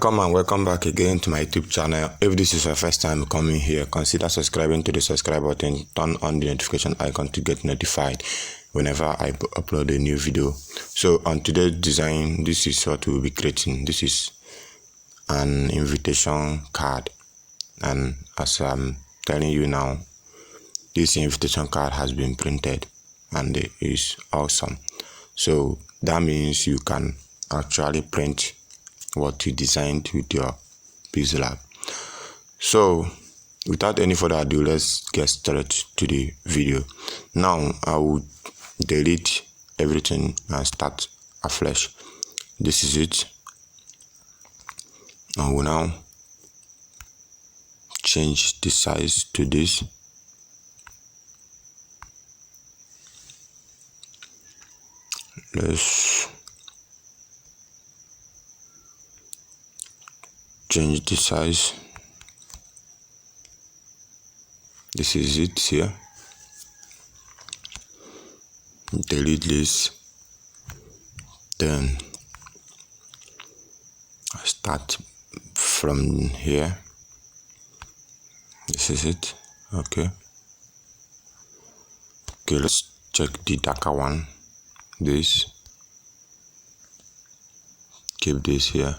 Welcome back again to my YouTube channel. If this is your first time coming here, consider subscribing to the subscribe button, turn on the notification icon to get notified whenever I upload a new video. So on today's design, this is what we'll be creating. This is an invitation card, and as I'm telling you now, this invitation card has been printed and it is awesome. So that means you can actually print what you designed with your Pixellab. So without any further ado, let's get straight to the video. Now I will delete everything and start afresh. This is it. I will now change the size to this. Let's change the size. This is it here. Delete this. Then I start from here. This is it. Okay, let's check the darker one. This, keep this here.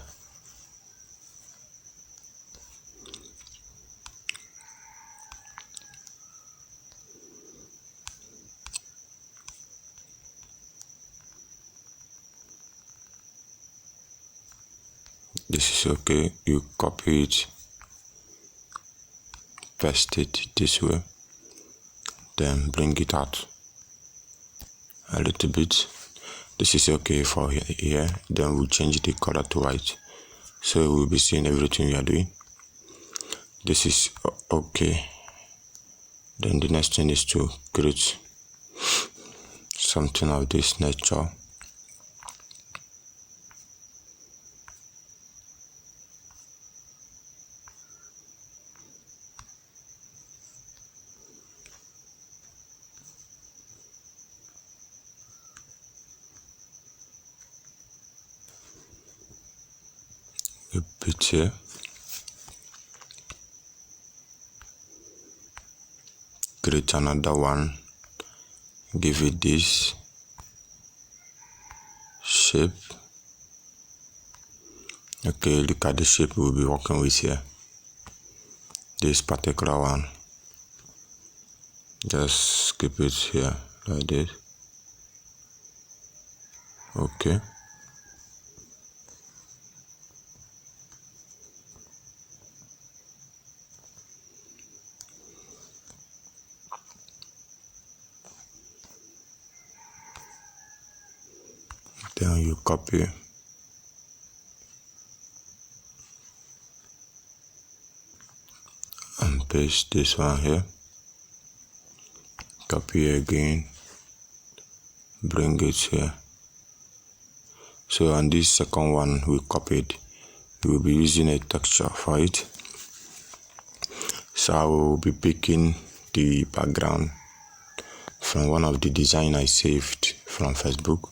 This is okay. You copy it, paste it this way, then bring it out a little bit. This is okay for here. Then we'll change the color to white, so we'll be seeing everything we are doing. This is okay. Then the next thing is to create something of this nature. A bit here. Create another one. Give it this shape. Okay, look at the shape we'll be working with here. This particular one. Just keep it here like this. Okay. Then you copy and paste this one here. Copy again, bring it here. So on this second one we copied, we will be using a texture for it. So I will be picking the background from one of the design I saved from Facebook.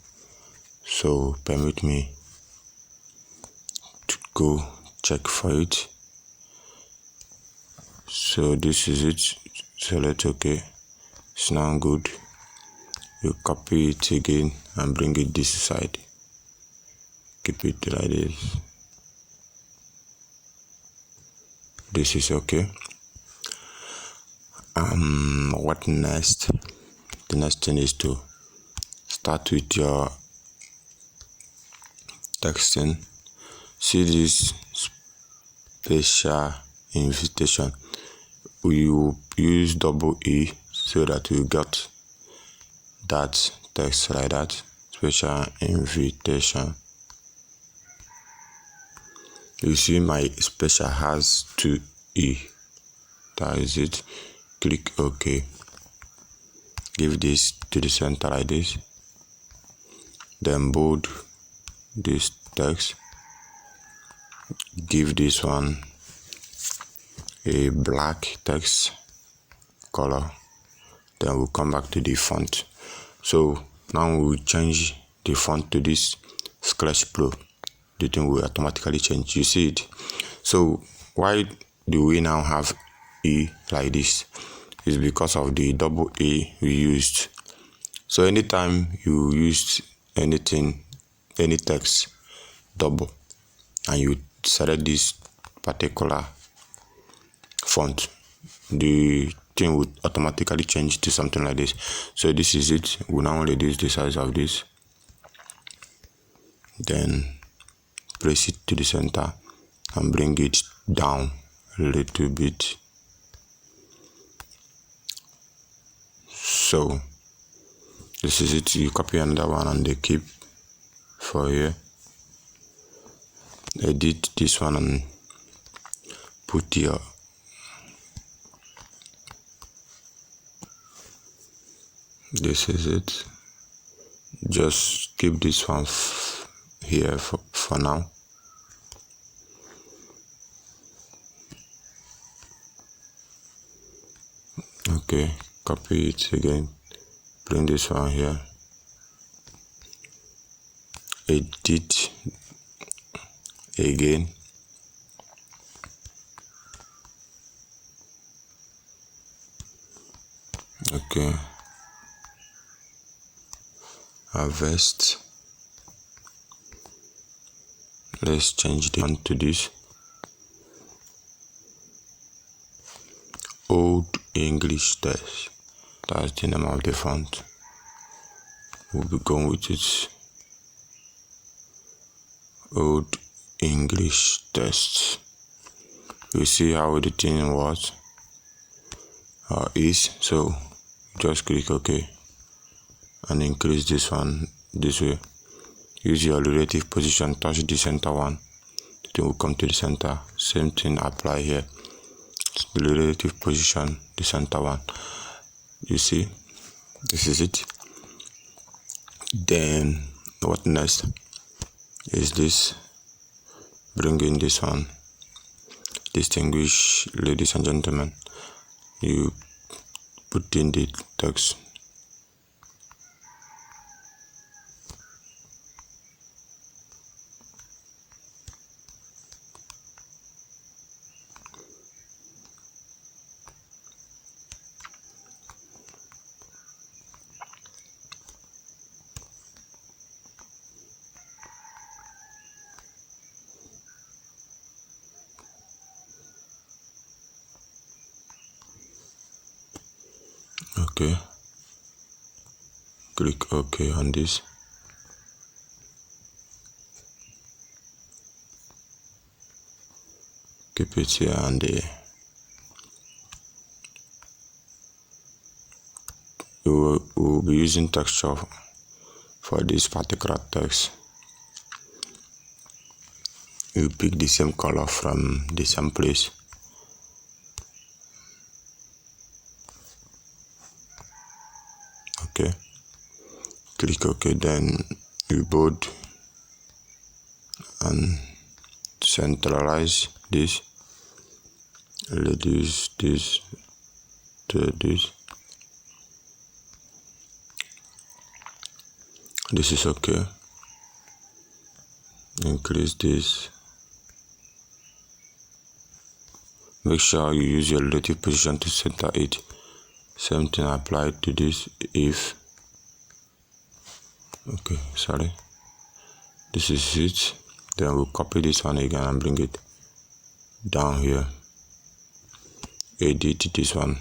So permit me to go check for it. So this is it. Select OK. It's now good. You copy it again and bring it this side. Keep it like this. This is okay. What next? The next thing is to start with your texting. See this special invitation. We will use double E so that we got that text like that. Special invitation. You see my special has 2 E. That is it. Click OK. Give this to the center like this. Then bold this text. Give this one a black text color. Then we'll come back to the font. So now we'll change the font to this Scratch Pro. the thing will automatically change. You see it. So why do we now have E like this? It's because of the double A we used. So anytime you use anything, any text double, and you select this particular font, the thing would automatically change to something like this. So this is it. We'll now reduce the size of this, then place it to the center and bring it down a little bit. So this is it. You copy another one and they keep for here. Edit this one and put here. This is it. Just keep this one here for now. Okay, copy it again, bring this one here, edit again, okay, harvest. Let's change the font to this Old English Text. That's the name of the font. We'll be going with it. Old English Text. You see how the thing was is. So just click OK and increase this one this way. Use your relative position, touch the center one, the thing will come to the center. Same thing apply here. The relative position, the center one. You see, this is it. Then what next is this? Bring in this one. Distinguished ladies and gentlemen, you put in the text. Okay, click OK on this. Keep it here and there. We will be using texture for this particular text. You pick the same color from the same place. Okay, click OK, then you bold and centralize this, reduce this to this. This is okay. Increase this. Make sure you use your relative position to center it. Same thing applied to this. If okay, sorry, this is it. Then we'll copy this one again and bring it down here. Edit this one.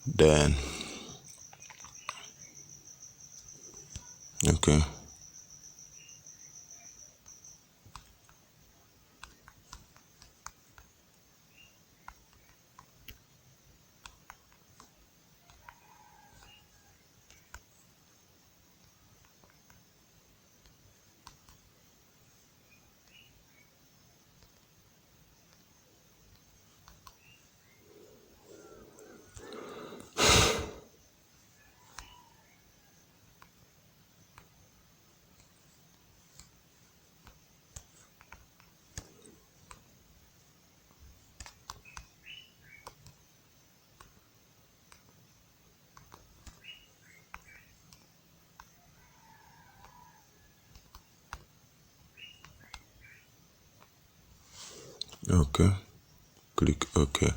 Then okay, Okay, click OK.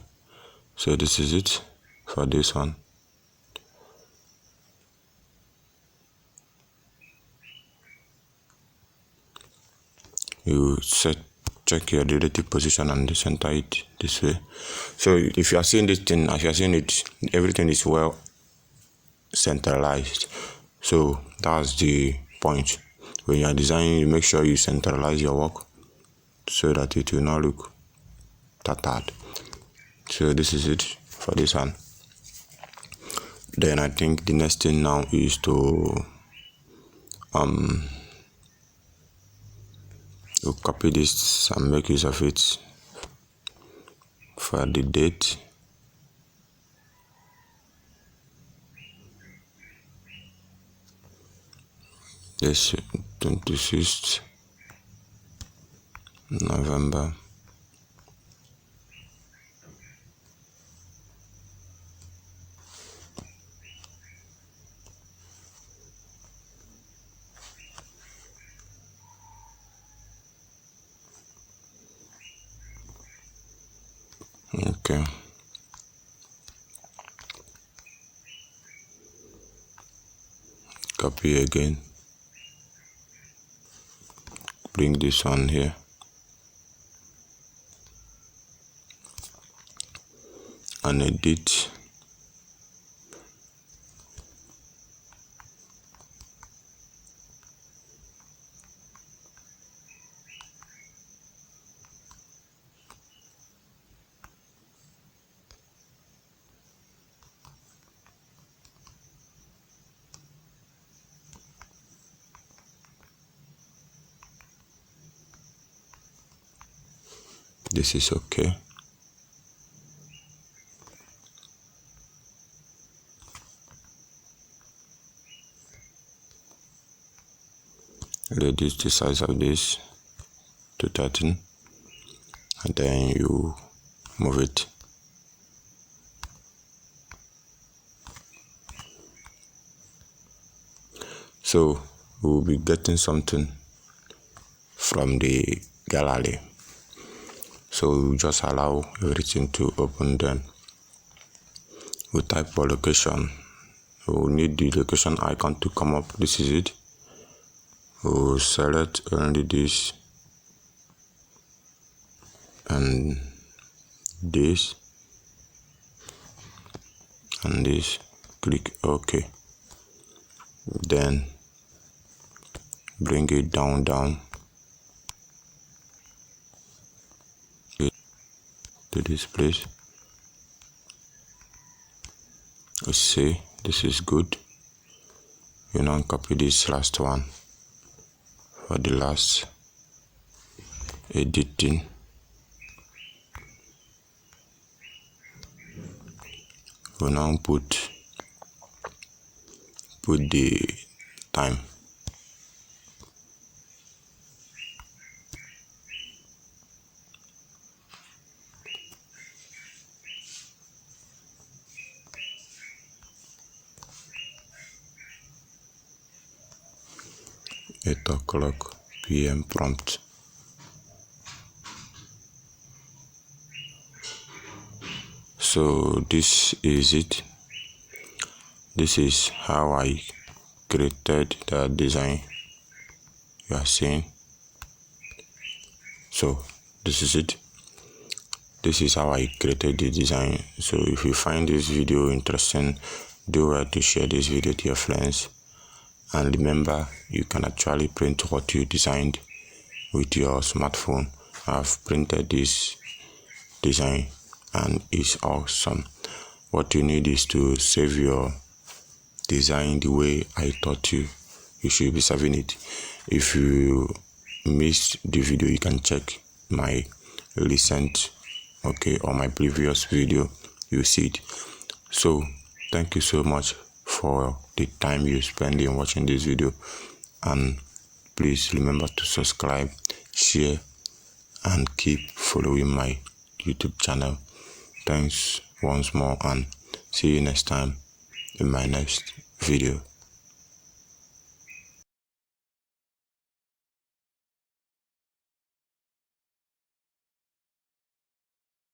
So this is it for this one. You check your relative position and center it this way. So if you are seeing this thing, as you are seeing it, everything is well centralized. So that's the point. When you are designing, you make sure you centralize your work so that it will not look tattered. So this is it for this one. Then I think the next thing now is to copy this and make use of it for the date. This 26th November. Okay. Copy again. Bring this one here. And edit. This is okay. Reduce the size of this to 13 and then you move it. So we'll be getting something from the gallery. So we'll just allow everything to open. Then we'll type for location. We'll need the location icon to come up. This is it. We'll select only this and this and this. Click OK. Then bring it down to this place. Let's see, this is good. You now copy this last one for the last editing. We now put the time. (8:00 p.m. prompt). So this is it. This is how I created the design you are seeing. So this is it. This is how I created the design. So if you find this video interesting, do well to share this video to your friends. And remember, you can actually print what you designed with your smartphone. I've printed this design and it's awesome. What you need is to save your design the way I taught you. You should be saving it. If you missed the video, you can check my recent or my previous video. You see it. So thank you so much for the time you spend in watching this video, and please remember to subscribe, share, and keep following my YouTube channel. Thanks once more, and see you next time in my next video.